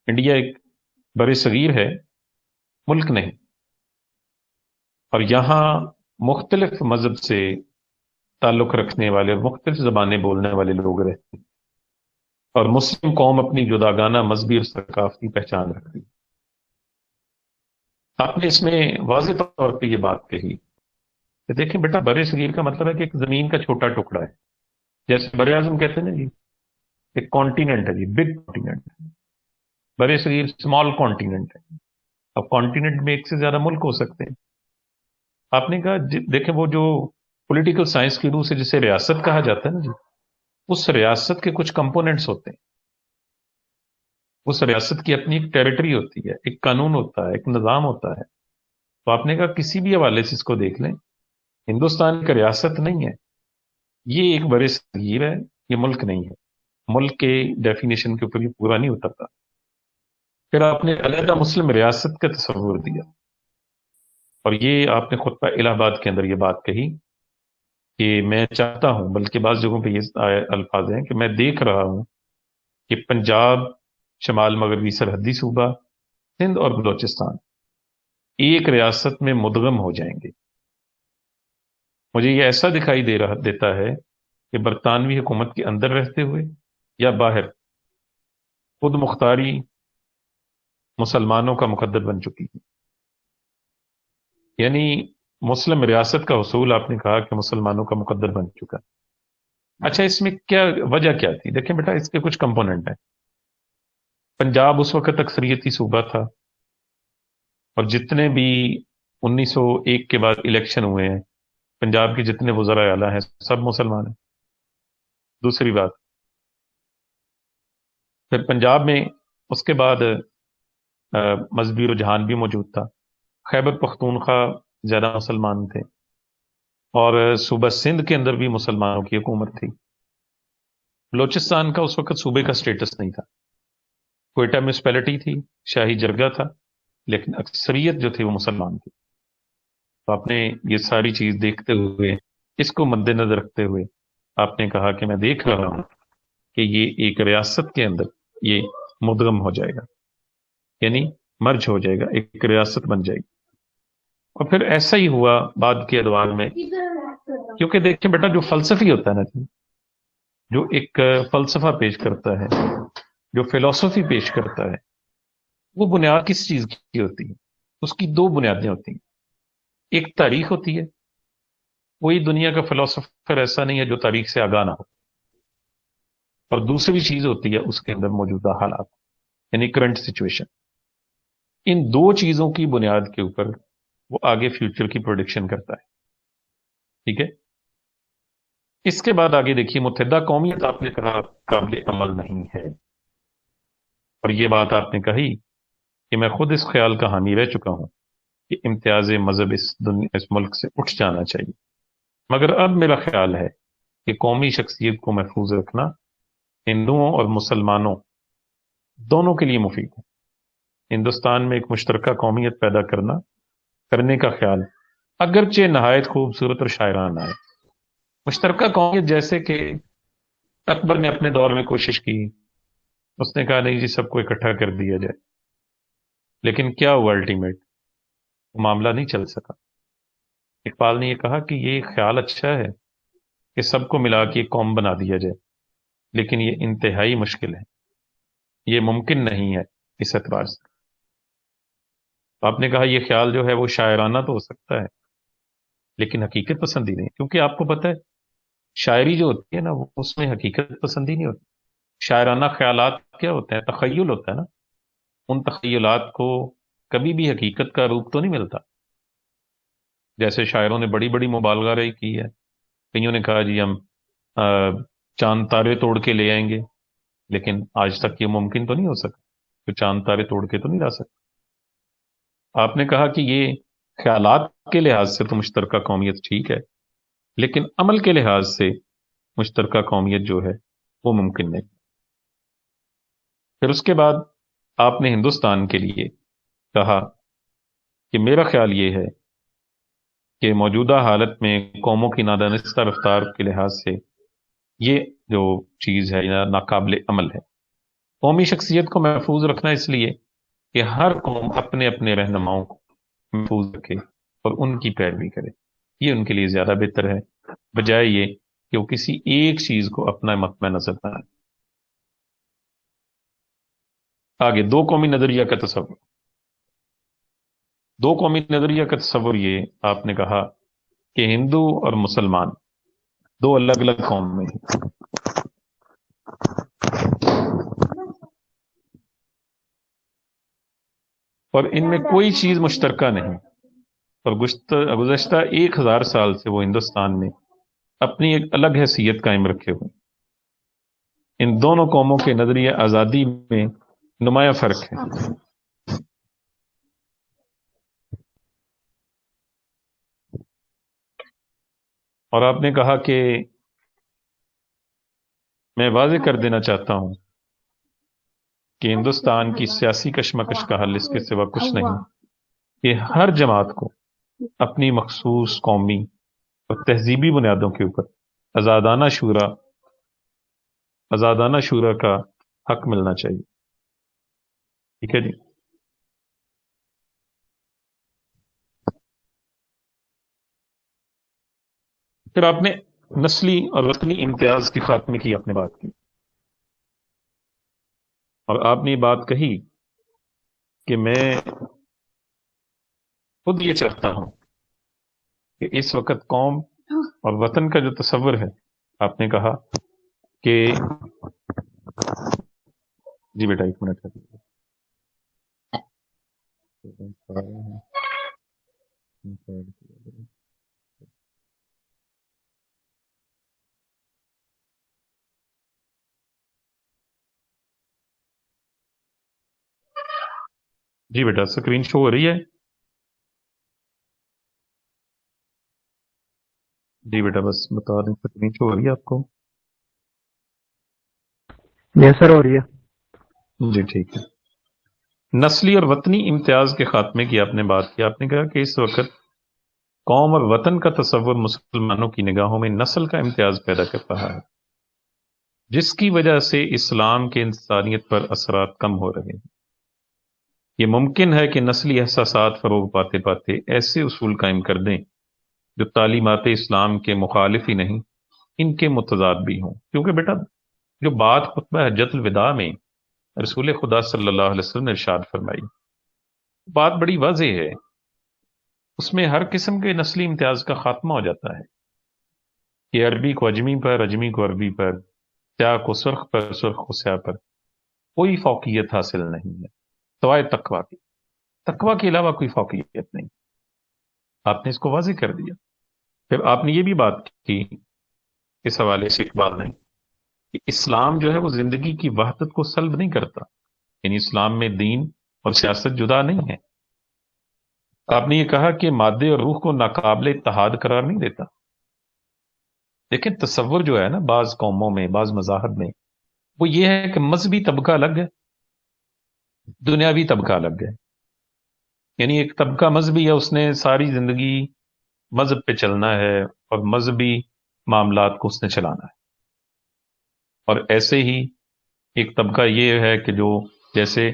India ایک بر صغیر ہے، ملک نہیں، اور یہاں مختلف مذہب سے تعلق رکھنے والے اور مختلف زبانیں بولنے والے لوگ رہتے ہیں، اور مسلم قوم اپنی جداگانہ مذہبی اور ثقافتی پہچان رکھتی ہے۔ آپ نے اس میں واضح طور پہ یہ بات کہی کہ دیکھیں بیٹا، بر صغیر کا مطلب ہے کہ ایک زمین کا چھوٹا ٹکڑا ہے، جیسے بر اعظم کہتے ہیں نا جی، ایک کانٹیننٹ ہے جی، بگ کانٹیننٹ ہے۔ بر صغیر اسمال کانٹیننٹ ہے۔ اب کانٹیننٹ میں ایک سے زیادہ ملک ہو سکتے ہیں۔ آپ نے کہا دیکھیں، وہ جو پولیٹیکل سائنس کی روح سے جسے ریاست کہا جاتا ہے نا جی، اس ریاست کے کچھ کمپوننٹس ہوتے ہیں۔ اس ریاست کی اپنی ایک ٹیریٹری ہوتی ہے، ایک قانون ہوتا ہے، ایک نظام ہوتا ہے۔ تو آپ نے کہا کسی بھی حوالے سے اس کو دیکھ لیں، ہندوستان ایک ریاست نہیں ہے، یہ ایک بر صغیر ہے، یہ ملک نہیں ہے۔ ملک کے ڈیفینیشن کے اوپر یہ پورا نہیں اترتا۔ پھر آپ نے علیحدہ مسلم ریاست کا تصور دیا، اور یہ آپ نے خطبہ الہ آباد کے اندر یہ بات کہی کہ میں چاہتا ہوں، بلکہ بعض جگہوں پہ یہ الفاظ ہیں کہ میں دیکھ رہا ہوں کہ پنجاب، شمال مغربی سرحدی صوبہ سندھ اور بلوچستان ایک ریاست میں مدغم ہو جائیں گے۔ مجھے یہ ایسا دکھائی دیتا ہے کہ برطانوی حکومت کے اندر رہتے ہوئے یا باہر، خود مختاری مسلمانوں کا مقدر بن چکی ہے۔ یعنی مسلم ریاست کا حصول آپ نے کہا کہ مسلمانوں کا مقدر بن چکا ہے۔ اچھا، اس میں کیا وجہ کیا تھی؟ دیکھیں بیٹا، اس کے کچھ کمپوننٹ ہیں۔ پنجاب اس وقت اکثریتی صوبہ تھا، اور جتنے بھی 1901 کے بعد الیکشن ہوئے ہیں، پنجاب کے جتنے وزراء اعلیٰ ہیں سب مسلمان ہیں۔ دوسری بات، پھر پنجاب میں اس کے بعد مذہبی رجحان بھی موجود تھا۔ خیبر پختونخوا زیادہ مسلمان تھے، اور صوبہ سندھ کے اندر بھی مسلمانوں کی حکومت تھی۔ بلوچستان کا اس وقت صوبے کا سٹیٹس نہیں تھا، کوئٹہ میونسپیلٹی تھی، شاہی جرگہ تھا، لیکن اکثریت جو تھی وہ مسلمان تھی۔ تو آپ نے یہ ساری چیز دیکھتے ہوئے، اس کو مد نظر رکھتے ہوئے، آپ نے کہا کہ میں دیکھ رہا ہوں کہ یہ ایک ریاست کے اندر یہ مدغم ہو جائے گا، یعنی مرج ہو جائے گا، ایک ریاست بن جائے گی۔ اور پھر ایسا ہی ہوا بعد کے ادوار میں، کیونکہ دیکھیں بیٹا، جو فلسفی ہوتا ہے نا جی، جو ایک فلسفہ پیش کرتا ہے، جو فلسفی پیش کرتا ہے، وہ بنیاد کس چیز کی ہوتی ہے؟ اس کی دو بنیادیں ہوتی ہیں۔ ایک تاریخ ہوتی ہے، کوئی دنیا کا فلسفر ایسا نہیں ہے جو تاریخ سے آگاہ نہ ہو، اور دوسری چیز ہوتی ہے اس کے اندر موجودہ حالات، یعنی کرنٹ سچویشن۔ ان دو چیزوں کی بنیاد کے اوپر وہ آگے فیوچر کی پروڈکشن کرتا ہے، ٹھیک ہے؟ اس کے بعد آگے دیکھیے، متحدہ قومیت آپ نے کہا قابل عمل نہیں ہے، اور یہ بات آپ نے کہی کہ میں خود اس خیال کا حامی رہ چکا ہوں کہ امتیاز مذہب اس ملک سے اٹھ جانا چاہیے، مگر اب میرا خیال ہے کہ قومی شخصیت کو محفوظ رکھنا ہندوؤں اور مسلمانوں دونوں کے لیے مفید ہے۔ ہندوستان میں ایک مشترکہ قومیت پیدا کرنے کا خیال اگرچہ نہایت خوبصورت اور شاعرانہ ہے۔ مشترکہ قومیت جیسے کہ اکبر نے اپنے دور میں کوشش کی، اس نے کہا نہیں جی سب کو اکٹھا کر دیا جائے، لیکن کیا ہوا الٹیمیٹ؟ معاملہ نہیں چل سکا۔ اقبال نے یہ کہا کہ یہ خیال اچھا ہے کہ سب کو ملا کے ایک قوم بنا دیا جائے، لیکن یہ انتہائی مشکل ہے، یہ ممکن نہیں ہے اس اعتبار سے۔ آپ نے کہا یہ خیال جو ہے وہ شاعرانہ تو ہو سکتا ہے، لیکن حقیقت پسندی نہیں، کیونکہ آپ کو پتہ ہے شاعری جو ہوتی ہے نا، وہ اس میں حقیقت پسندی نہیں ہوتی۔ شاعرانہ خیالات کیا ہوتے ہیں؟ تخیل ہوتا ہے نا، ان تخیلات کو کبھی بھی حقیقت کا روپ تو نہیں ملتا۔ جیسے شاعروں نے بڑی بڑی مبالغہ رہی کی ہے، کئیوں نے کہا جی ہم چاند تارے توڑ کے لے آئیں گے، لیکن آج تک یہ ممکن تو نہیں ہو سکا کہ چاند تارے توڑ کے تو نہیں لا سکتے۔ آپ نے کہا کہ یہ خیالات کے لحاظ سے تو مشترکہ قومیت ٹھیک ہے، لیکن عمل کے لحاظ سے مشترکہ قومیت جو ہے وہ ممکن نہیں۔ پھر اس کے بعد آپ نے ہندوستان کے لیے کہا کہ میرا خیال یہ ہے کہ موجودہ حالت میں قوموں کی نادانستہ رفتار کے لحاظ سے یہ جو چیز ہے ناقابل عمل ہے۔ قومی شخصیت کو محفوظ رکھنا اس لیے کہ ہر قوم اپنے اپنے رہنماؤں کو محفوظ رکھے اور ان کی پیروی کرے، یہ ان کے لیے زیادہ بہتر ہے، بجائے یہ کہ وہ کسی ایک چیز کو اپنا مطمع نظر بنائے۔ آگے دو قومی نظریہ کا تصور۔ دو قومی نظریہ کا تصور یہ آپ نے کہا کہ ہندو اور مسلمان دو الگ الگ قوم میں ہیں، اور ان میں کوئی چیز مشترکہ نہیں، اور گزشتہ 1000 سال سے وہ ہندوستان میں اپنی ایک الگ حیثیت قائم رکھے ہوئے۔ ان دونوں قوموں کے نظریہ آزادی میں نمایاں فرق ہے۔ اور آپ نے کہا کہ میں واضح کر دینا چاہتا ہوں کہ ہندوستان کی سیاسی کشمکش کا حل اس کے سوا کچھ نہیں کہ ہر جماعت کو اپنی مخصوص قومی اور تہذیبی بنیادوں کے اوپر آزادانہ شورا کا حق ملنا چاہیے۔ ٹھیک ہے جی۔ پھر آپ نے نسلی اور وطنی امتیاز کے خاتمے کی آپ نے بات کی، اور آپ نے یہ بات کہی کہ میں خود یہ چاہتا ہوں کہ اس وقت قوم اور وطن کا جو تصور ہے، آپ نے کہا کہ جی بیٹا ایک منٹ ہے۔ جی بیٹا اسکرین شو ہو رہی ہے؟ جی بیٹا بس بتا دیں اسکرین شو ہو رہی ہے آپ کو؟ یس سر ہو رہی ہے۔ جی ٹھیک ہے۔ نسلی اور وطنی امتیاز کے خاتمے کی آپ نے بات کی۔ آپ نے کہا کہ اس وقت قوم اور وطن کا تصور مسلمانوں کی نگاہوں میں نسل کا امتیاز پیدا کر رہا ہے، جس کی وجہ سے اسلام کے انسانیت پر اثرات کم ہو رہے ہیں۔ یہ ممکن ہے کہ نسلی احساسات فروغ پاتے پاتے ایسے اصول قائم کر دیں جو تعلیمات اسلام کے مخالف ہی نہیں، ان کے متضاد بھی ہوں، کیونکہ بیٹا جو بات خطبہ حجت الوداع میں رسول خدا صلی اللہ علیہ وسلم نے ارشاد فرمائی، بات بڑی واضح ہے، اس میں ہر قسم کے نسلی امتیاز کا خاتمہ ہو جاتا ہے کہ عربی کو اجمی پر، اجمی کو عربی پر، سیاہ کو سرخ پر، سرخ کو سیاہ پر کوئی فوقیت حاصل نہیں ہے سوائے تقویٰ کی۔ تقویٰ کے علاوہ کوئی فوقیت نہیں، آپ نے اس کو واضح کر دیا۔ پھر آپ نے یہ بھی بات کی اس حوالے سے اقبال نے کہ اسلام جو ہے وہ زندگی کی وحدت کو سلب نہیں کرتا، یعنی اسلام میں دین اور سیاست جدا نہیں ہے۔ آپ نے یہ کہا کہ مادے اور روح کو ناقابل اتحاد قرار نہیں دیتا۔ لیکن تصور جو ہے نا بعض قوموں میں، بعض مذاہب میں، وہ یہ ہے کہ مذہبی طبقہ الگ ہے، دنیاوی طبقہ الگ ہے۔ یعنی ایک طبقہ مذہبی ہے، اس نے ساری زندگی مذہب پہ چلنا ہے اور مذہبی معاملات کو اس نے چلانا ہے، اور ایسے ہی ایک طبقہ یہ ہے کہ جو جیسے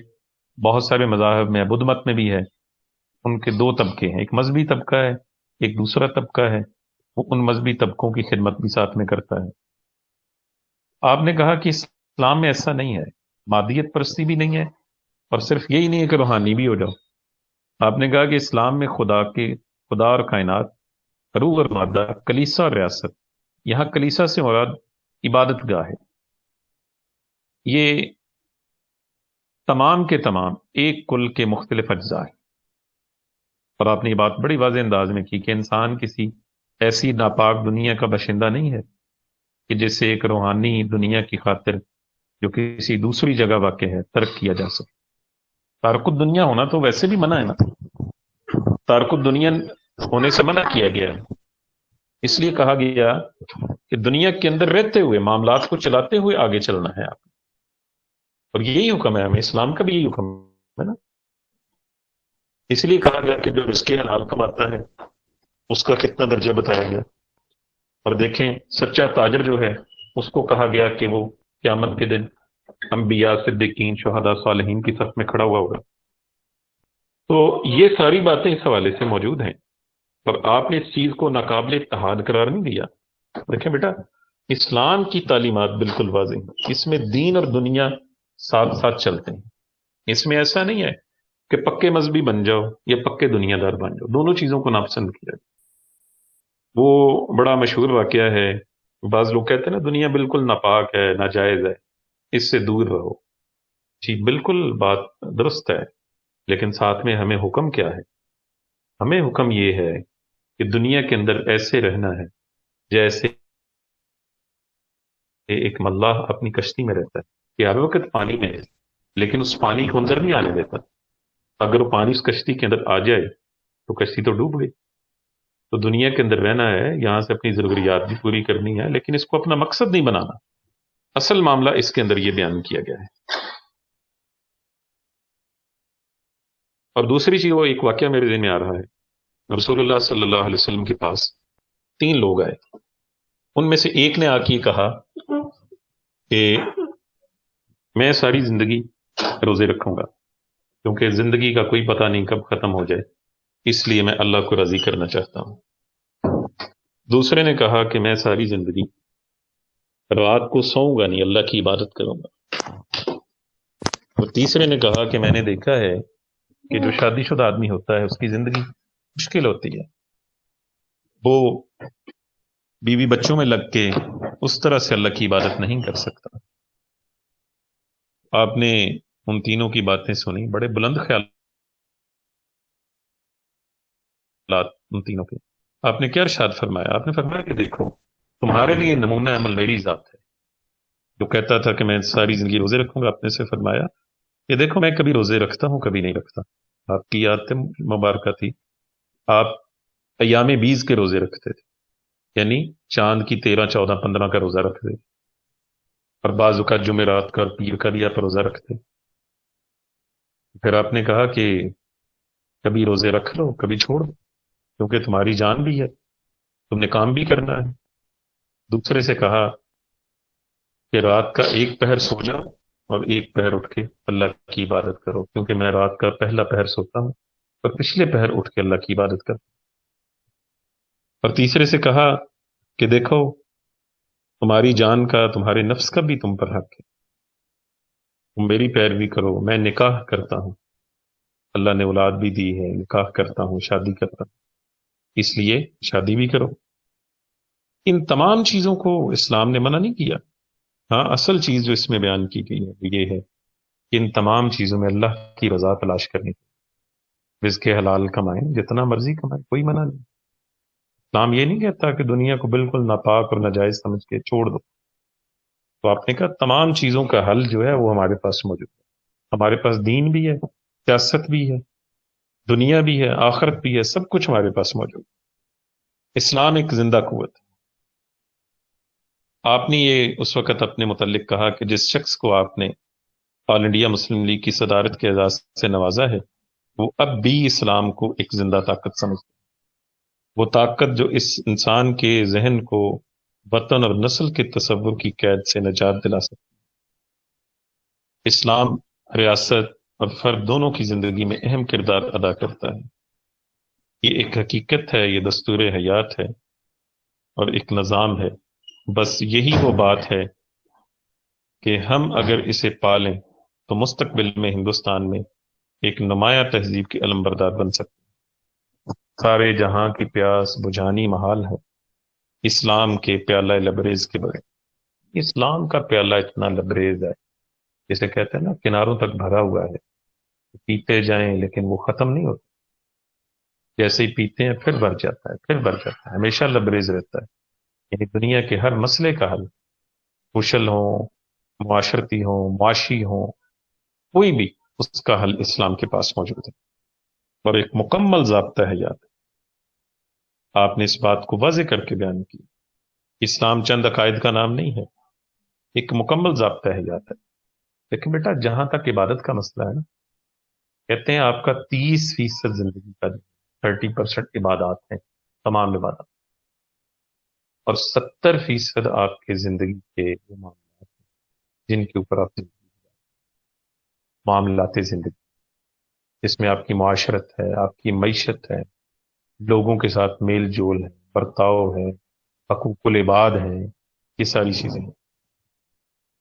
بہت سارے مذاہب میں، بدھ مت میں بھی ہے، ان کے دو طبقے ہیں، ایک مذہبی طبقہ ہے، ایک دوسرا طبقہ ہے، وہ ان مذہبی طبقوں کی خدمت بھی ساتھ میں کرتا ہے۔ آپ نے کہا کہ اسلام میں ایسا نہیں ہے، مادیت پرستی بھی نہیں ہے، اور صرف یہی نہیں ہے کہ روحانی بھی ہو جاؤ۔ آپ نے کہا کہ اسلام میں خدا اور کائنات، روح اور مادہ، کلیسا اور ریاست، یہاں کلیسا سے مراد عبادت گاہ ہے، یہ تمام کے تمام ایک کل کے مختلف اجزاء ہیں۔ اور آپ نے یہ بات بڑی واضح انداز میں کی کہ انسان کسی ایسی ناپاک دنیا کا باشندہ نہیں ہے کہ جسے ایک روحانی دنیا کی خاطر جو کسی دوسری جگہ واقع ہے ترک کیا جا سکے۔ تارک الدنیا ہونا تو ویسے بھی منع ہے نا، تارک الدنیا ہونے سے منع کیا گیا ہے، اس لیے کہا گیا کہ دنیا کے اندر رہتے ہوئے معاملات کو چلاتے ہوئے آگے چلنا ہے آپ، اور یہی حکم ہے ہمیں، اسلام کا بھی یہی حکم ہے نا۔ اس لیے کہا گیا کہ جو رزق حلال کماتا ہے اس کا کتنا درجہ بتایا گیا، اور دیکھیں سچا تاجر جو ہے اس کو کہا گیا کہ وہ قیامت کے دن انبیاء صدیقین شہداء صالحین کی صف میں کھڑا ہوا ہوگا. تو یہ ساری باتیں اس حوالے سے موجود ہیں، اور آپ نے اس چیز کو ناقابل اتحاد قرار نہیں دیا. دیکھیں بیٹا، اسلام کی تعلیمات بالکل واضح ہیں، اس میں دین اور دنیا ساتھ ساتھ چلتے ہیں. اس میں ایسا نہیں ہے کہ پکے مذہبی بن جاؤ یا پکے دنیا دار بن جاؤ، دونوں چیزوں کو ناپسند کیا ہے. وہ بڑا مشہور واقعہ ہے، بعض لوگ کہتے ہیں نا دنیا بالکل ناپاک ہے، ناجائز ہے، اس سے دور رہو. جی بالکل بات درست ہے، لیکن ساتھ میں ہمیں حکم کیا ہے؟ ہمیں حکم یہ ہے کہ دنیا کے اندر ایسے رہنا ہے جیسے ایک ملاح اپنی کشتی میں رہتا ہے کہ ہر وقت پانی میں ہے، لیکن اس پانی کو اندر نہیں آنے دیتا. اگر وہ پانی اس کشتی کے اندر آ جائے تو کشتی تو ڈوب گئی. تو دنیا کے اندر رہنا ہے، یہاں سے اپنی ضروریات بھی پوری کرنی ہے، لیکن اس کو اپنا مقصد نہیں بنانا. اصل معاملہ اس کے اندر یہ بیان کیا گیا ہے. اور دوسری چیز، وہ ایک واقعہ میرے ذہن میں آ رہا ہے. رسول اللہ صلی اللہ علیہ وسلم کے پاس تین لوگ آئے. ان میں سے ایک نے آ کے کہا کہ میں ساری زندگی روزے رکھوں گا، کیونکہ زندگی کا کوئی پتہ نہیں کب ختم ہو جائے، اس لیے میں اللہ کو راضی کرنا چاہتا ہوں. دوسرے نے کہا کہ میں ساری زندگی رات کو سوؤں گا نہیں، اللہ کی عبادت کروں گا. اور تیسرے نے کہا کہ میں نے دیکھا ہے کہ جو شادی شدہ آدمی ہوتا ہے اس کی زندگی مشکل ہوتی ہے، وہ بیوی بچوں میں لگ کے اس طرح سے اللہ کی عبادت نہیں کر سکتا. آپ نے ان تینوں کی باتیں سنی، بڑے بلند خیالات ان تینوں کے. آپ نے کیا ارشاد فرمایا؟ آپ نے فرمایا کہ دیکھو، تمہارے لیے نمونہ عمل میری ذات ہے. جو کہتا تھا کہ میں ساری زندگی روزے رکھوں گا، آپ نے سے فرمایا کہ دیکھو میں کبھی روزے رکھتا ہوں، کبھی نہیں رکھتا. آپ کی عادت مبارکہ تھی، آپ ایام بیز کے روزے رکھتے تھے، یعنی چاند کی 13 14 15 کا روزہ رکھتے، اور بعض اوقات جمعرات کا اور پیر کا بھی آپ روزہ رکھتے. پھر آپ نے کہا کہ کبھی روزے رکھ لو، کبھی چھوڑ دو، کیونکہ تمہاری جان بھی ہے، تم نے کام بھی کرنا ہے. دوسرے سے کہا کہ رات کا ایک پہر سو جاؤ اور ایک پہر اٹھ کے اللہ کی عبادت کرو، کیونکہ میں رات کا پہلا پہر سوتا ہوں اور پچھلے پہر اٹھ کے اللہ کی عبادت کرتا ہوں. اور تیسرے سے کہا کہ دیکھو، تمہاری جان کا، تمہارے نفس کا بھی تم پر حق ہے، تم میری پیروی کرو. میں نکاح کرتا ہوں، اللہ نے اولاد بھی دی ہے، نکاح کرتا ہوں، شادی کرتا ہوں، اس لیے شادی بھی کرو. ان تمام چیزوں کو اسلام نے منع نہیں کیا. ہاں، اصل چیز جو اس میں بیان کی گئی ہے وہ یہ ہے کہ ان تمام چیزوں میں اللہ کی رضا تلاش کرنی. رزق حلال کمائیں، جتنا مرضی کمائیں، کوئی منع نہیں. اسلام یہ نہیں کہتا کہ دنیا کو بالکل ناپاک اور ناجائز سمجھ کے چھوڑ دو. تو آپ نے کہا تمام چیزوں کا حل جو ہے وہ ہمارے پاس موجود ہے. ہمارے پاس دین بھی ہے، سیاست بھی ہے، دنیا بھی ہے، آخرت بھی ہے، سب کچھ ہمارے پاس موجود ہے. اسلام ایک زندہ قوت ہے. آپ نے یہ اس وقت اپنے متعلق کہا کہ جس شخص کو آپ نے آل انڈیا مسلم لیگ کی صدارت کے اعزاز سے نوازا ہے، وہ اب بھی اسلام کو ایک زندہ طاقت سمجھتا ہے. وہ طاقت جو اس انسان کے ذہن کو وطن اور نسل کے تصور کی قید سے نجات دلا سکتی. اسلام ریاست اور فرد دونوں کی زندگی میں اہم کردار ادا کرتا ہے. یہ ایک حقیقت ہے، یہ دستور حیات ہے اور ایک نظام ہے. بس یہی وہ بات ہے کہ ہم اگر اسے پالیں تو مستقبل میں ہندوستان میں ایک نمایاں تہذیب کی علمبردار بن سکتے. سارے جہاں کی پیاس بجھانی محال ہے اسلام کے پیالہ لبریز کے بغیر. اسلام کا پیالہ اتنا لبریز ہے، جسے کہتے ہیں نا کناروں تک بھرا ہوا ہے، پیتے جائیں لیکن وہ ختم نہیں ہوتا. جیسے ہی پیتے ہیں پھر بھر جاتا ہے، پھر بھر جاتا ہے، ہمیشہ لبریز رہتا ہے. یعنی دنیا کے ہر مسئلے کا حل، سوشل ہوں، معاشرتی ہوں، معاشی ہوں، کوئی بھی، اس کا حل اسلام کے پاس موجود ہے اور ایک مکمل ضابطہ حیات. آپ نے اس بات کو واضح کر کے بیان کی. اسلام چند عقائد کا نام نہیں ہے، ایک مکمل ضابطہ حیات ہے. لیکن بیٹا جہاں تک عبادت کا مسئلہ ہے نا، کہتے ہیں آپ کا 30% زندگی کا 30% عبادات ہیں، تمام عبادات، اور 70% آپ کے زندگی کے وہ معاملات ہیں جن کے اوپر آپ زندگی. معاملات زندگی، جس میں آپ کی معاشرت ہے، آپ کی معیشت ہے، لوگوں کے ساتھ میل جول ہے، برتاؤ ہے، حقوق العباد ہیں، یہ ساری چیزیں ہیں۔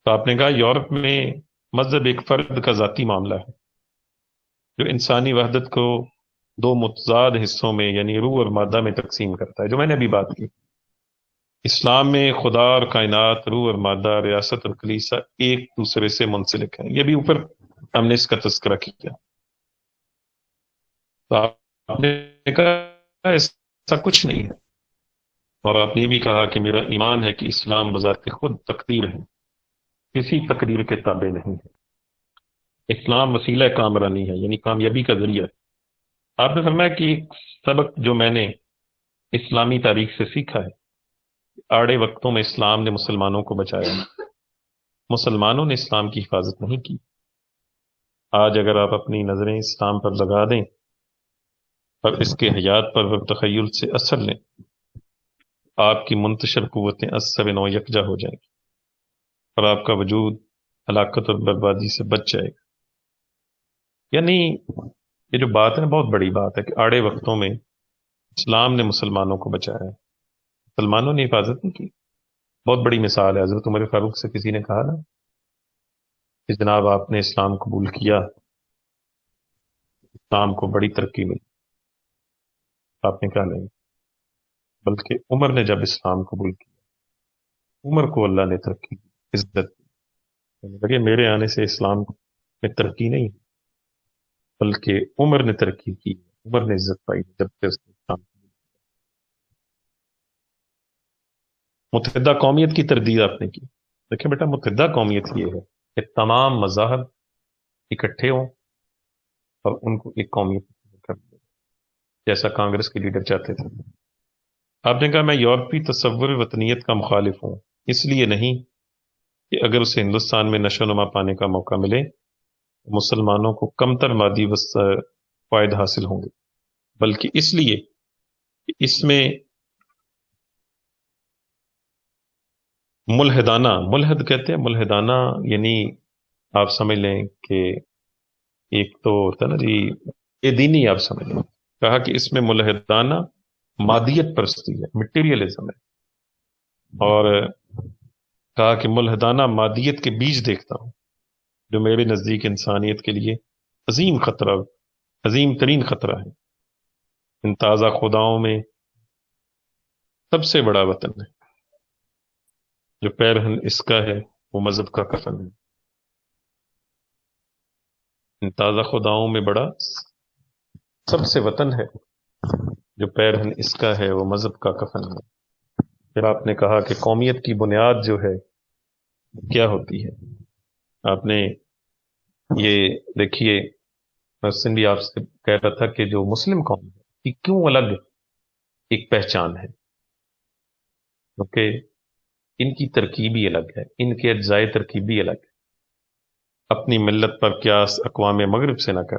تو آپ نے کہا یورپ میں مذہب ایک فرد کا ذاتی معاملہ ہے جو انسانی وحدت کو دو متضاد حصوں میں یعنی روح اور مادہ میں تقسیم کرتا ہے، جو میں نے ابھی بات کی۔ اسلام میں خدا اور کائنات، روح اور مادہ، ریاست اور کلیسا ایک دوسرے سے منسلک ہیں۔ یہ بھی اوپر ہم نے اس کا تذکرہ کیا۔ تو آپ نے کہا ایسا کچھ نہیں ہے، اور آپ نے یہ بھی کہا کہ میرا ایمان ہے کہ اسلام بذات خود تقدیر ہے، کسی تقدیر کے تابع نہیں ہے۔ اسلام وسیلہ کامرانی ہے، یعنی کامیابی کا ذریعہ ہے۔ آپ نے فرمایا کہ ایک سبق جو میں نے اسلامی تاریخ سے سیکھا ہے، آڑے وقتوں میں اسلام نے مسلمانوں کو بچایا، مسلمانوں نے اسلام کی حفاظت نہیں کی۔ آج اگر آپ اپنی نظریں اسلام پر لگا دیں اور اس کے حیات پر تخیل سے اثر لیں، آپ کی منتشر قوتیں اثر نو یکجا ہو جائیں گی اور آپ کا وجود ہلاکت اور بربادی سے بچ جائے گا۔ یعنی یہ جو بات ہے نا، بہت بڑی بات ہے کہ آڑے وقتوں میں اسلام نے مسلمانوں کو بچایا ہے، مسلمانوں نے حفاظت نہیں کی۔ بہت بڑی مثال ہے، حضرت عمر فاروق سے کسی نے کہا نا کہ جناب آپ نے اسلام قبول کیا، اسلام کو بڑی ترقی ملی۔ آپ نے کہا نہیں، بلکہ عمر نے جب اسلام قبول کیا، عمر کو اللہ نے ترقی دی، عزت دی۔ لگے میرے آنے سے اسلام میں ترقی نہیں، بلکہ عمر نے ترقی کی، عمر نے عزت پائی جب سے اس نے اسلام قبول کیا۔ متحدہ قومیت کی تردید آپ نے کی۔ دیکھیں بیٹا، متحدہ قومیت یہ ہے کہ تمام مذاہب اکٹھے ہوں اور ان کو ایک قومیت کر دیں، جیسا کانگریس کے لیڈر چاہتے تھے۔ آپ نے کہا میں یورپی تصور وطنیت کا مخالف ہوں، اس لیے نہیں کہ اگر اسے ہندوستان میں نشو و نما پانے کا موقع ملے تو مسلمانوں کو کمتر مادی فوائد حاصل ہوں گے، بلکہ اس لیے کہ اس میں ملحد کہتے ہیں، ملحدانہ یعنی آپ سمجھ لیں کہ ایک تو ہوتا ہے نا جی، یہ دینی آپ سمجھ لیں، کہا کہ اس میں ملحدانہ مادیت پرستی ہے، مٹیریلزم ہے، اور کہا کہ ملحدانہ مادیت کے بیج دیکھتا ہوں جو میرے نزدیک انسانیت کے لیے عظیم خطرہ، عظیم ترین خطرہ ہے۔ ان تازہ خداؤں میں سب سے بڑا وطن ہے، جو پیرہن اس کا ہے وہ مذہب کا کفن ہے۔ ان تازہ خداؤں میں بڑا سب سے وطن ہے، جو پیرہن اس کا ہے وہ مذہب کا کفن ہے۔ پھر آپ نے کہا کہ قومیت کی بنیاد جو ہے کیا ہوتی ہے۔ آپ نے یہ دیکھیے، محسن بھی آپ سے کہہ رہا تھا کہ جو مسلم قوم ہے یہ کیوں الگ ایک پہچان ہے، کیونکہ ان کی ترکیب ہی الگ ہے، ان کے اجزائے ترکیب بھی الگ ہے۔ اپنی ملت پر قیاس اقوام مغرب سے نہ کر،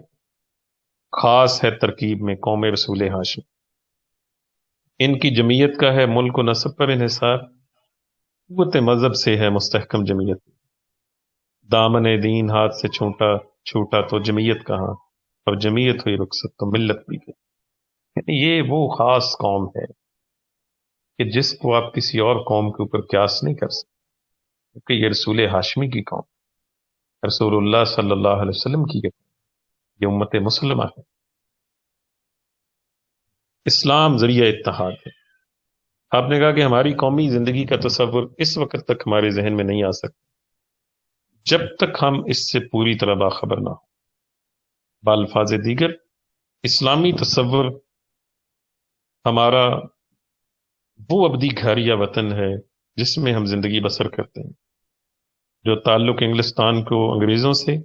خاص ہے ترکیب میں قوم رسول ہاشم۔ ان کی جمعیت کا ہے ملک و نسب پر انحصار، قوت مذہب سے ہے مستحکم جمعیت۔ دامن دین ہاتھ سے چھوٹا تو جمعیت کہاں، اور جمعیت ہوئی رخصت تو ملت بھی گئی۔ یعنی یہ وہ خاص قوم ہے کہ جس کو آپ کسی اور قوم کے اوپر قیاس نہیں کر سکتے، کیونکہ یہ رسول ہاشمی کی قوم، رسول اللہ صلی اللہ علیہ وسلم کی یہ امت مسلمہ ہے۔ اسلام ذریعہ اتحاد ہے۔ آپ نے کہا کہ ہماری قومی زندگی کا تصور اس وقت تک ہمارے ذہن میں نہیں آ سکتا جب تک ہم اس سے پوری طرح باخبر نہ ہوں۔ بالفاظ دیگر، اسلامی تصور ہمارا وہ ابدی گھر یا وطن ہے جس میں ہم زندگی بسر کرتے ہیں، جو تعلق انگلستان کو انگریزوں سے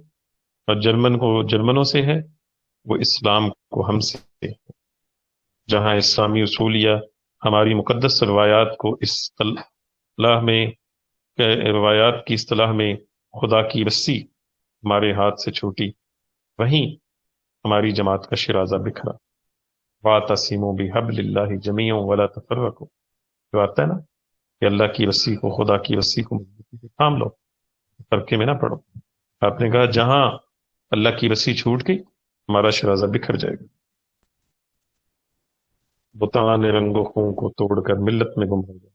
اور جرمن کو جرمنوں سے ہے، وہ اسلام کو ہم سے ہے۔ جہاں اسلامی اصولیہ ہماری مقدس روایات کو روایات کی اصطلاح میں خدا کی رسی ہمارے ہاتھ سے چھوٹی، وہیں ہماری جماعت کا شرازہ بکھرا۔ وَاعْتَصِمُوا بِحَبْلِ اللَّهِ جَمِيعًا وَلَا تَفَرَّقُوا، جو آتا ہے نا کہ اللہ کی رسی کو، خدا کی رسی کو مضبوطی سے تھام لو، فرقے میں نہ پڑو۔ آپ نے کہا جہاں اللہ کی رسی چھوٹ گئی، ہمارا شرازہ بکھر جائے گا. بتانے رنگ و خوں کو توڑ کر ملت میں گم ہو گیا،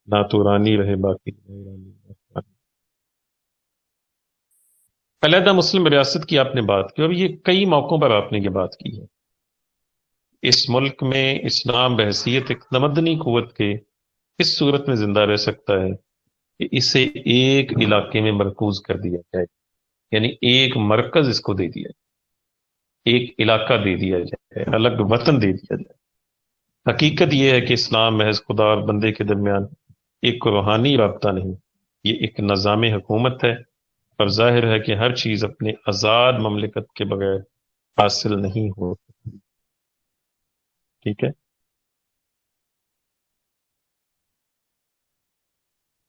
نہ تو رانی رہے باقی نہ رانی. علیحدہ مسلم ریاست کی آپ نے بات کی، اور یہ کئی موقعوں پر آپ نے یہ بات کی ہے. اس ملک میں اسلام بحیثیت ایک تمدنی قوت کے اس صورت میں زندہ رہ سکتا ہے کہ اسے ایک علاقے میں مرکوز کر دیا جائے، یعنی ایک مرکز اس کو دے دیا جائے، ایک علاقہ دے دیا جائے، الگ وطن دے دیا جائے. حقیقت یہ ہے کہ اسلام محض خدا اور بندے کے درمیان ایک روحانی رابطہ نہیں، یہ ایک نظام حکومت ہے، اور ظاہر ہے کہ ہر چیز اپنے آزاد مملکت کے بغیر حاصل نہیں ہو. ٹھیک ہے.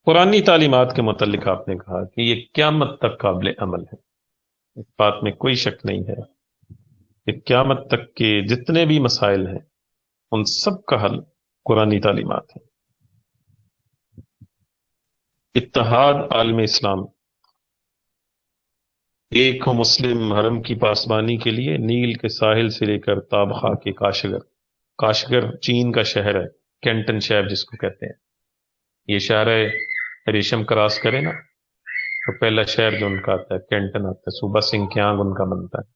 قرآنی تعلیمات کے متعلق آپ نے کہا کہ یہ قیامت تک قابل عمل ہے، اس بات میں کوئی شک نہیں ہے کہ قیامت تک کے جتنے بھی مسائل ہیں ان سب کا حل قرآنی تعلیمات ہے. اتحاد عالم اسلام، ایک مسلم حرم کی پاسبانی کے لیے نیل کے ساحل سے لے کر تابخا کے کاشگر. کاشگر چین کا شہر ہے، کینٹن شہر جس کو کہتے ہیں. یہ شہر ہے ریشم کراس کرے نا تو پہلا شہر جو ان کا آتا ہے کینٹن آتا ہے، صوبہ سنگ کیانگ ان کا بنتا ہے.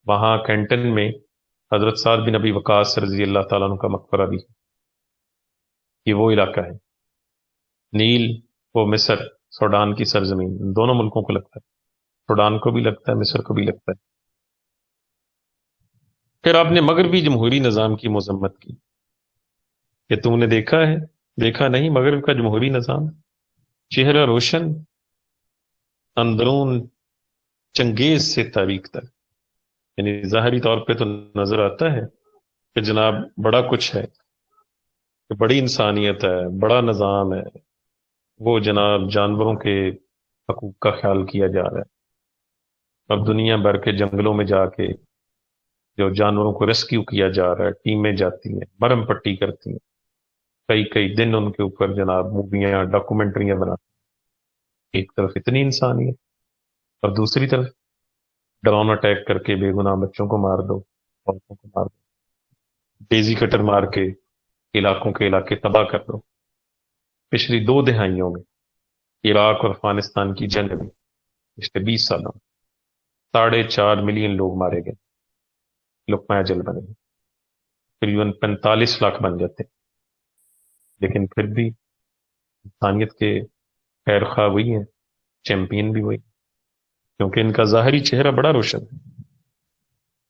وہاں کینٹن میں حضرت سعد بن ابی وقاص رضی اللہ تعالیٰ عنہ کا مقبرہ بھی ہے. یہ وہ علاقہ ہے. نیل، وہ مصر، سوڈان کی سرزمین، دونوں ملکوں کو لگتا ہے، سوڈان کو بھی لگتا ہے، مصر کو بھی لگتا ہے. پھر آپ نے مغربی جمہوری نظام کی مذمت کی کہ تم نے دیکھا ہے، دیکھا نہیں مغرب کا جمہوری نظام، چہرہ روشن، اندرون چنگیز سے تاریخ تک. یعنی ظاہری طور پہ تو نظر آتا ہے کہ جناب بڑا کچھ ہے، کہ بڑی انسانیت ہے، بڑا نظام ہے، وہ جناب جانوروں کے حقوق کا خیال کیا جا رہا ہے. اب دنیا بھر کے جنگلوں میں جا کے جو جانوروں کو ریسکیو کیا جا رہا ہے، ٹیمیں جاتی ہیں، مرہم پٹی کرتی ہیں، کئی کئی دن ان کے اوپر جناب موویاں ڈاکومنٹریاں بناتی ہیں. ایک طرف اتنی انسانیت، اور دوسری طرف ڈرون اٹیک کر کے بے گناہ بچوں کو مار دو، عورتوں کو مار دو، ڈیزی کٹر مار کے علاقوں کے علاقے تباہ کر دو. پچھلی 2 دہائیوں میں عراق اور افغانستان کی جنگ میں پچھلے 20 سالوں میں 4.5 ملین لوگ مارے گئے، لقمہ اجل بنے گئے، تقریباً 45 لاکھ بن جاتے ہیں. لیکن پھر بھی انسانیت کے خیر خواہ وہی ہیں، چیمپئن بھی وہی، کیونکہ ان کا ظاہری چہرہ بڑا روشن ہے.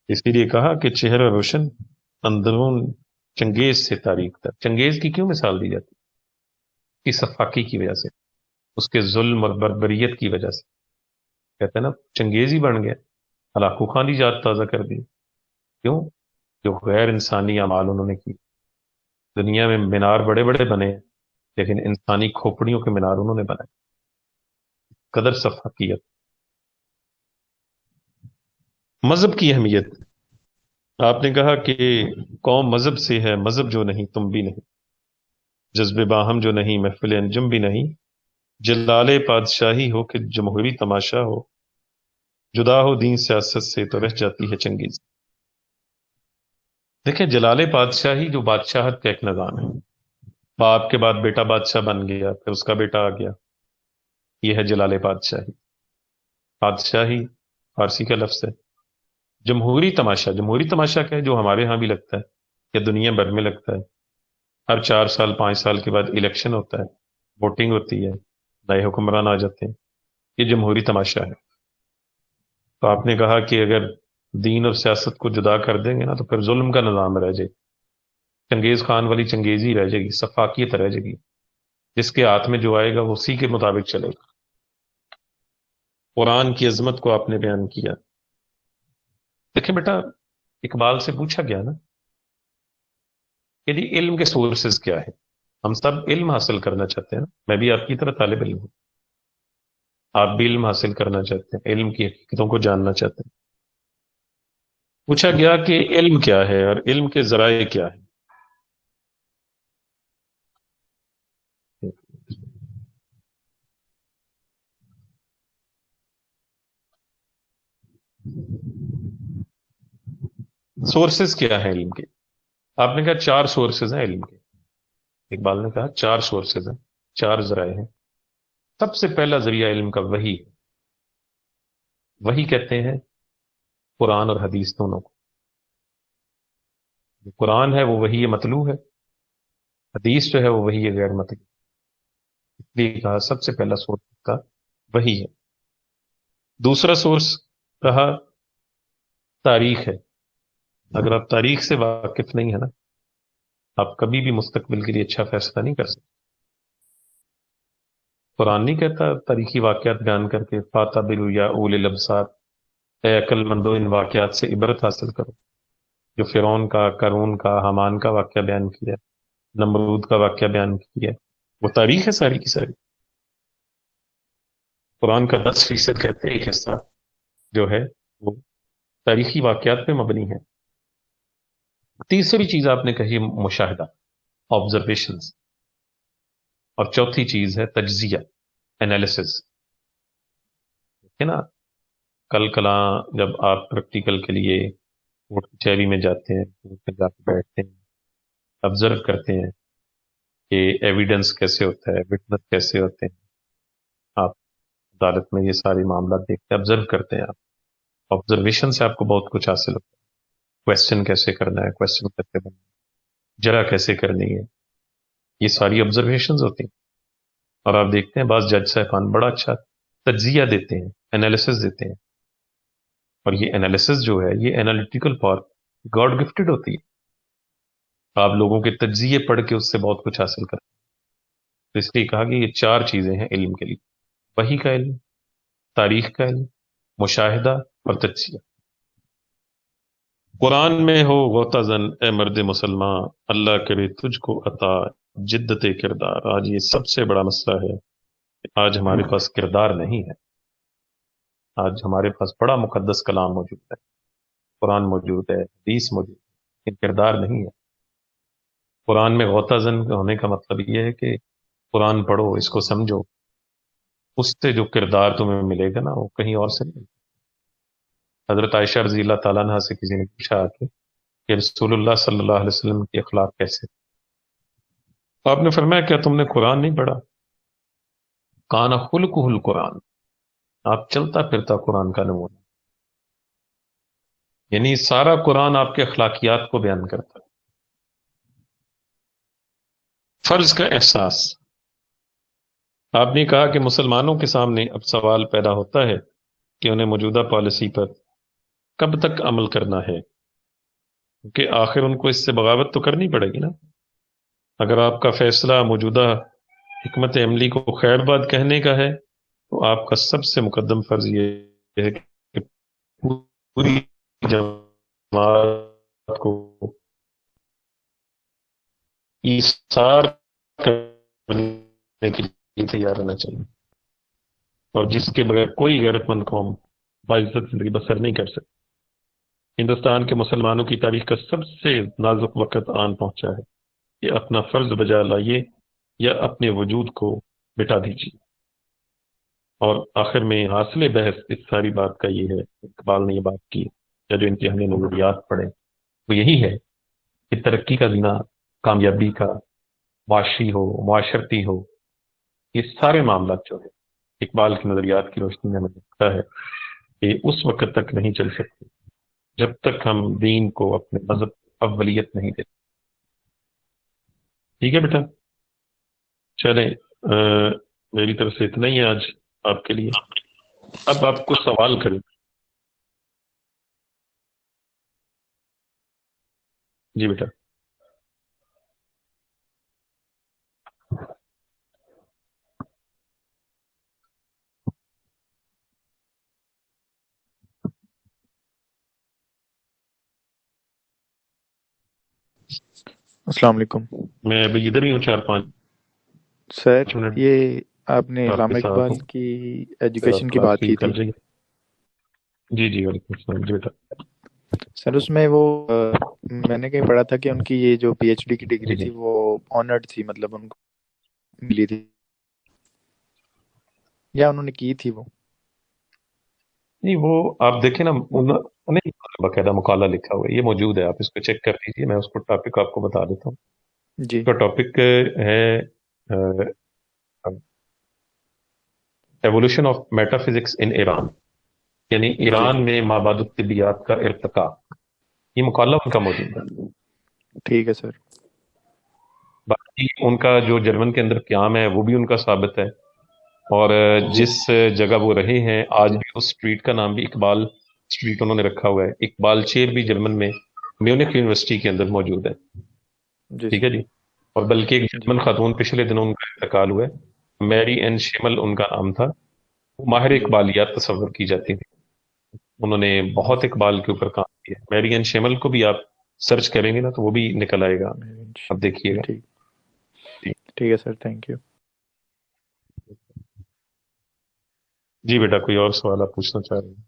اسی لیے کہا کہ چہرہ روشن، اندرون چنگیز سے تاریخ تک. چنگیز کی کیوں مثال دی جاتی؟ کی صفاقی کی وجہ سے، اس کے ظلم اور بربریت کی وجہ سے. کہتے ہیں نا چنگیز ہی بن گیا، ہلاکو خان کی یاد تازہ کر دی. کیوں؟ جو غیر انسانی اعمال انہوں نے کی. دنیا میں مینار بڑے بڑے بنے ہیں، لیکن انسانی کھوپڑیوں کے مینار انہوں نے بنائے. قدر صفاقیت. مذہب کی اہمیت، آپ نے کہا کہ قوم مذہب سے ہے، مذہب جو نہیں تم بھی نہیں، جذب باہم جو نہیں محفل انجم بھی نہیں، جلال پادشاہی ہو کہ جمہوری تماشا ہو، جدا ہو دین سیاست سے تو رہ جاتی ہے چنگیز. دیکھیں جلال پادشاہی جو بادشاہت کا ایک نظام ہے، باپ کے بعد بیٹا بادشاہ بن گیا، پھر اس کا بیٹا آ گیا، یہ ہے جلال پادشاہی. بادشاہی فارسی کا لفظ ہے. جمہوری تماشا، جمہوری تماشا کیا ہے؟ جو ہمارے ہاں بھی لگتا ہے یا دنیا بھر میں لگتا ہے. ہر 4 سال 5 سال کے بعد الیکشن ہوتا ہے، ووٹنگ ہوتی ہے، نئے حکمران آ جاتے ہیں. یہ جمہوری تماشا ہے. تو آپ نے کہا کہ اگر دین اور سیاست کو جدا کر دیں گے نا تو پھر ظلم کا نظام رہ جائے گا. چنگیز خان والی چنگیزی رہ جائے گی، صفاقیت رہ جائے گی. جس کے ہاتھ میں جو آئے گا وہ اسی کے مطابق چلے گا. قرآن کی عظمت کو آپ نے بیان کیا. دیکھیں بیٹا، اقبال سے پوچھا گیا نا کہ جی علم کے سورسز کیا ہے. ہم سب علم حاصل کرنا چاہتے ہیں نا، میں بھی آپ کی طرح طالب علم ہوں، آپ بھی علم حاصل کرنا چاہتے ہیں، علم کی حقیقتوں کو جاننا چاہتے ہیں. پوچھا گیا کہ علم کیا ہے اور علم کے ذرائع کیا ہے. سورسز کیا ہیں علم کے؟ آپ نے کہا 4 سورسز ہیں علم کے. اقبال نے کہا 4 سورسز ہیں، 4 ذرائع ہیں. سب سے پہلا ذریعہ علم کا وحی ہے. وحی کہتے ہیں قرآن اور حدیث دونوں کو. جو قرآن ہے وہ وحی مطلوع ہے، حدیث جو ہے وہ وحی غیر مطلوع. اس لیے کہا سب سے پہلا سورس کا وحی ہے. دوسرا سورس کہا تاریخ ہے. اگر آپ تاریخ سے واقف نہیں ہے نا، آپ کبھی بھی مستقبل کے لیے اچھا فیصلہ نہیں کر سکتے. قرآن نہیں کہتا تاریخی واقعات بیان کر کے فاتح بلو یا اول الابصار، اے عقل مندو ان واقعات سے عبرت حاصل کرو. جو فرعون کا، قارون کا، حامان کا واقعہ بیان کیا، نمرود کا واقعہ بیان کیا، وہ تاریخ ہے ساری کی ساری. قرآن کا 10% کہتے ہیں ایک حصہ جو ہے وہ تاریخی واقعات پہ مبنی ہے. تیسری چیز آپ نے کہی مشاہدہ، آبزرویشنز. اور چوتھی چیز ہے تجزیہ، انالیسز. ہے نا، کل کلاں جب آپ پریکٹیکل کے لیے کوٹ کچہری میں جاتے ہیں، جا کے بیٹھتے ہیں، آبزرو کرتے ہیں کہ ایویڈنس کیسے ہوتا ہے، وٹنس کیسے ہوتے ہیں. آپ عدالت میں یہ سارے معاملات دیکھتے ہیں، آبزرو کرتے ہیں. آپ آبزرویشن سے آپ کو بہت کچھ حاصل ہوتا ہے. کویشچن کیسے کرنا ہے، کویشچن کیسے بننا ہے، جرا کیسے کرنی ہے، یہ ساری آبزرویشنز ہوتی ہیں. اور آپ دیکھتے ہیں بعض جج صاحبان بڑا اچھا تجزیہ دیتے ہیں، انالیسز دیتے ہیں. اور یہ انالیسز جو ہے یہ انالیٹیکل پاور گاڈ گفٹڈ ہوتی ہے. آپ لوگوں کے تجزیے پڑھ کے اس سے بہت کچھ حاصل کرتے ہیں. تو اس لیے کہا کہ یہ 4 چیزیں ہیں علم کے لیے: وحی کا علم، تاریخ کا علم، مشاہدہ اور تجزیہ. قرآن میں ہو غوطہ زن اے مرد مسلمان، اللہ کرے تجھ کو عطا جدت کردار. آج یہ سب سے بڑا مسئلہ ہے کہ آج ہمارے پاس کردار نہیں ہے. آج ہمارے پاس بڑا مقدس کلام موجود ہے، قرآن موجود ہے، حدیث موجود ہے، لیکن کردار نہیں ہے. قرآن میں غوطہ زن ہونے کا مطلب یہ ہے کہ قرآن پڑھو، اس کو سمجھو، اس سے جو کردار تمہیں ملے گا نا وہ کہیں اور سے نہیں. حضرت عائشہ رضی اللہ تعالیٰ عنہ سے کسی نے پوچھا کہ رسول اللہ صلی اللہ علیہ وسلم کے اخلاق کیسے؟ آپ نے فرمایا کیا تم نے قرآن نہیں پڑھا؟ کان خلقہ القرآن، آپ چلتا پھرتا قرآن کا نمونہ. یعنی سارا قرآن آپ کے اخلاقیات کو بیان کرتا ہے. فرض کا احساس. آپ نے کہا کہ مسلمانوں کے سامنے اب سوال پیدا ہوتا ہے کہ انہیں موجودہ پالیسی پر کب تک عمل کرنا ہے، کیونکہ آخر ان کو اس سے بغاوت تو کرنی پڑے گی نا. اگر آپ کا فیصلہ موجودہ حکمت عملی کو خیر باد کہنے کا ہے تو آپ کا سب سے مقدم فرض یہ ہے کہ پوری جماعت کو ایثار کرنے کے لیے تیار رہنا چاہیے، اور جس کے بغیر کوئی غیرت مند قوم باعزت زندگی بسر نہیں کر سکتی. ہندوستان کے مسلمانوں کی تاریخ کا سب سے نازک وقت آن پہنچا ہے کہ اپنا فرض بجا لائیے یا اپنے وجود کو مٹا دیجیے. اور آخر میں حاصل بحث اس ساری بات کا یہ ہے، اقبال نے یہ بات کی یا جو امتحانی نظریات پڑھے وہ یہی ہے کہ ترقی کا زینہ، کامیابی کا، معاشی ہو، معاشرتی ہو، یہ سارے معاملات جو ہے اقبال کی نظریات کی روشنی میں ہمیں لگتا ہے کہ اس وقت تک نہیں چل سکتے جب تک ہم دین کو اپنے مذہب اولیت نہیں دیتے. ٹھیک ہے بیٹا، چلیں میری طرف سے اتنا ہی ہے آج آپ کے لیے. اب آپ کو سوال کریں. جی بیٹا. السلام علیکم میں ابھی ادھر ہی ہوں 4-5 سر. منٹ یہ آپ نے آپ کے علامہ ساتھ اقبال ہوں، کی پھر ایجوکیشن آپ کی کلاس بات کی ریڈ تھی کر لیں گے. جی جی وعلیکم السلام. جی بیٹا. سر. اس میں وہ میں نے کہیں پڑھا تھا کہ ان کی یہ جو پی ایچ ڈی کی جی ڈگری جی تھی وہ آنرڈ تھی، مطلب ان کو ملی تھی یا انہوں نے کی تھی وہ؟ نہیں وہ آپ دیکھیں نا نہیں، باقاعدہ مقالہ لکھا ہوا ہے، یہ موجود ہے، آپ اس کو چیک کر لیجیے، میں اس کو ٹاپک آپ کو بتا دیتا ہوں. جی اس کا ٹاپک ہے evolution of meta physics in Iran, یعنی جی ایران میں مابعد الطبیات کا ارتقاء. یہ مقالہ ان کا موجود ہے. ٹھیک ہے سر. باقی ان کا جو جرمن کے اندر قیام ہے وہ بھی ان کا ثابت ہے. اور جی جس جگہ وہ رہے ہیں آج بھی اس اسٹریٹ کا نام بھی اقبال اسٹریٹ انہوں نے رکھا ہوا ہے. اقبال چیر بھی جرمن میں میونک یونیورسٹی کے اندر موجود ہے. جی ٹھیک سر. ہے جی. اور بلکہ ایک جی جرمن خاتون پچھلے دنوں ان کا انتقال ہوا ہے، میری این شیمل ان کا نام تھا. وہ ماہر جی اقبالیات تصور کی جاتی تھی. انہوں نے بہت اقبال کے اوپر کام کیا. میری این شیمل کو بھی آپ سرچ کریں گے نا تو وہ بھی نکل آئے گا، اب دیکھیے گا. ٹھیک. جی ٹھیک ہے سر. Thank you. جی بیٹا، کوئی اور سوال آپ پوچھنا چاہ رہے ہیں؟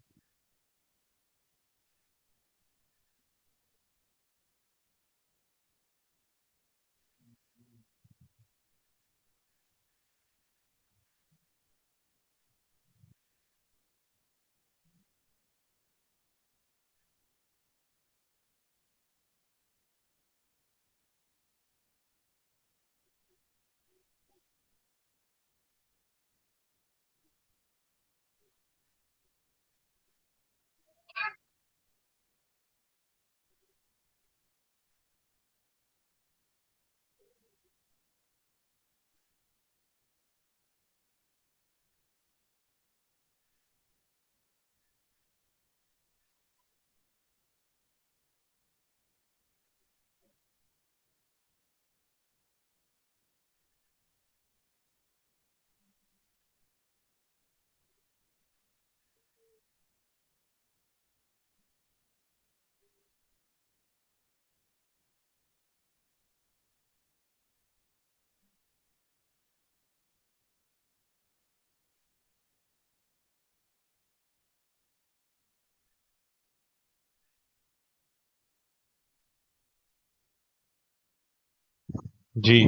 جی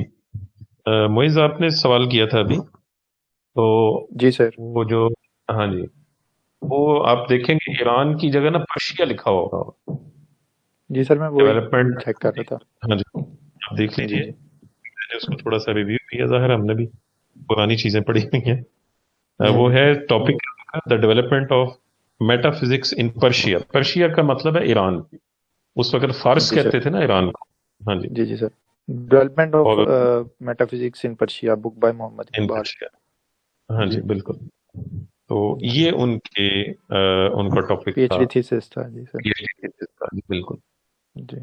معیز، آپ نے سوال کیا تھا ابھی تو جی سر. وہ جو، ہاں جی، وہ آپ دیکھیں گے ایران کی جگہ نا پرشیا لکھا ہوگا. جی سر میں وہی ڈیولپمنٹ، چیک کر رہا تھا. ہاں جی، آپ دیکھ جی لیجئے. جی میں نے اس کو تھوڑا سا ریویو کیا، ظاہر ہے ہم نے بھی پرانی چیزیں پڑھی ہوئی ہیں. وہ ہوں. ہے topic the development of meta physics in Persia. Persia کا مطلب ہے ایران. اس وقت فارس جی سر. کہتے تھے نا ایران کو. ہاں جی. جی جی سر. ڈیولپمنٹ آف اور meta physics in Persia, book by Muhammad in Iqbal. Persia, ہاں جی. جی بالکل. تو یہ ان کے ان کا ٹاپک پی ایچ تھا. ڈی تھیسس تھا. جی سر. جی بالکل. جی.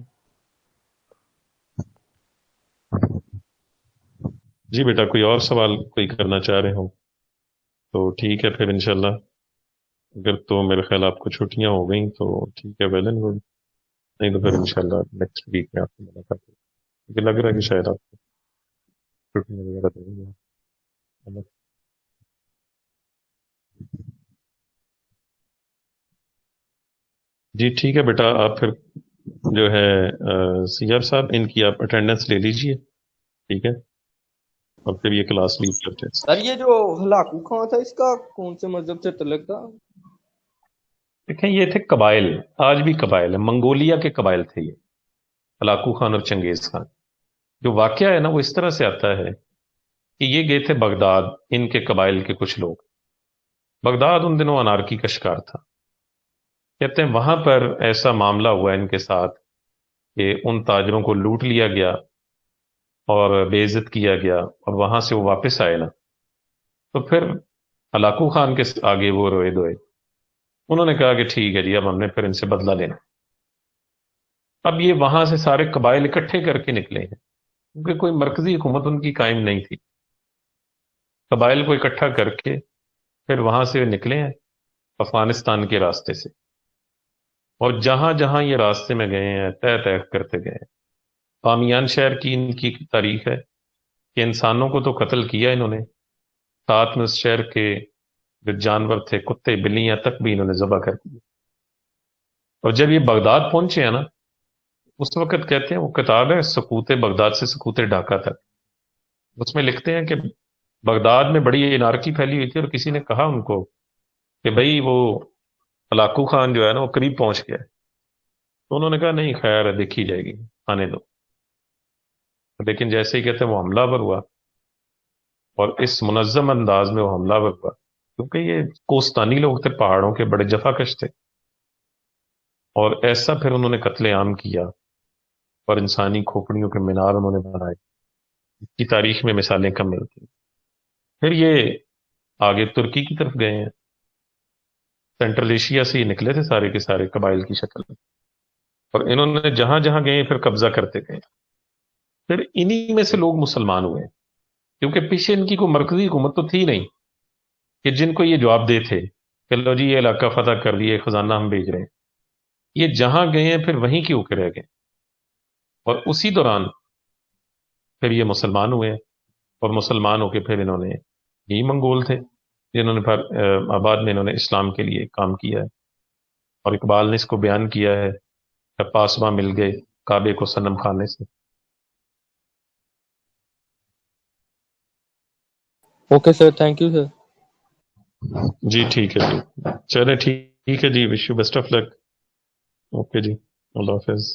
جی بیٹا، کوئی اور سوال کوئی کرنا چاہ رہے ہوں تو ٹھیک ہے، پھر انشاءاللہ اگر تو میرے خیال آپ کو چھٹیاں ہو گئیں تو ٹھیک ہے، ویل اینڈ گڈ. نہیں تو پھر انشاءاللہ نیکسٹ ویک میں آپ سے ملاقات ہوگی. مجھے لگ رہا ہے کہ شاید آپ کو چھٹیاں وغیرہ تو نہیں ہیں. جی ٹھیک ہے بیٹا، آپ پھر جو ہے سیار صاحب ان کی آپ اٹینڈنس لے لیجئے. ٹھیک ہے، اور پھر یہ کلاس لیو کرتے ہیں. سر یہ جو ہلاکو خان تھا اس کا کون سے مذہب سے تعلق تھا؟ دیکھیں یہ تھے قبائل، آج بھی قبائل ہیں، منگولیا کے قبائل تھے یہ، ہلاکو خان اور چنگیز خان. جو واقعہ ہے نا وہ اس طرح سے آتا ہے کہ یہ گئے تھے بغداد، ان کے قبائل کے کچھ لوگ. بغداد ان دنوں انارکی کا شکار تھا. کہتے ہیں وہاں پر ایسا معاملہ ہوا ان کے ساتھ کہ ان تاجروں کو لوٹ لیا گیا اور بے عزت کیا گیا، اور وہاں سے وہ واپس آئے نا تو پھر ہلاکو خان کے آگے وہ روئے دوئے. انہوں نے کہا کہ ٹھیک ہے جی، اب ہم نے پھر ان سے بدلہ لینا. اب یہ وہاں سے سارے قبائل اکٹھے کر کے نکلے ہیں کیونکہ کوئی مرکزی حکومت ان کی قائم نہیں تھی. قبائل کو اکٹھا کر کے پھر وہاں سے نکلے ہیں افغانستان کے راستے سے، اور جہاں جہاں یہ راستے میں گئے ہیں طے طے کرتے گئے ہیں. بامیان شہر کی ان کی تاریخ ہے کہ انسانوں کو تو قتل کیا انہوں نے، ساتھ میں اس شہر کے جو جانور تھے، کتے بلیاں تک بھی انہوں نے ذبح کر دی. اور جب یہ بغداد پہنچے ہیں نا، اس وقت کہتے ہیں وہ کتاب ہے سقوط بغداد سے سقوط ڈھاکہ تک، اس میں لکھتے ہیں کہ بغداد میں بڑی انارکی پھیلی ہوئی تھی اور کسی نے کہا ان کو کہ بھئی وہ ہلاکو خان جو ہے نا وہ قریب پہنچ گیا ہے، تو انہوں نے کہا نہیں خیر ہے دیکھی جائے گی، آنے دو۔ لیکن جیسے ہی کہتے ہیں وہ حملہ آور ہوا، اور اس منظم انداز میں وہ حملہ آور ہوا، کیونکہ یہ کوستانی لوگ تھے، پہاڑوں کے بڑے جفا کش تھے، اور ایسا پھر انہوں نے قتل عام کیا اور انسانی کھوپڑیوں کے مینار انہوں نے بنائے کی تاریخ میں مثالیں کم ملتی ہیں۔ پھر یہ آگے ترکی کی طرف گئے ہیں، سینٹرل ایشیا سے یہ نکلے تھے سارے کے سارے قبائل کی شکل میں، اور انہوں نے جہاں جہاں گئے پھر قبضہ کرتے گئے۔ پھر انہی میں سے لوگ مسلمان ہوئے، کیونکہ پیچھے ان کی کوئی مرکزی حکومت تو تھی نہیں کہ جن کو یہ جواب دے تھے کہ لو جی یہ علاقہ فتح کر دیے، خزانہ ہم بھیج رہے ہیں۔ یہ جہاں گئے ہیں پھر وہیں کے ہو کے رہ گئے، اور اسی دوران پھر یہ مسلمان ہوئے، اور مسلمان ہو کے پھر انہوں نے، یہی منگول تھے جنہوں نے پھر آباد میں انہوں نے اسلام کے لیے کام کیا ہے، اور اقبال نے اس کو بیان کیا ہے کہ پاسباں مل گئے کعبے کو صنم خانے سے۔ Okay sir, thank you sir. جی ٹھیک ہے جی، چلے ٹھیک ہے جی، wish you best of luck. Okay جی، اللہ حافظ۔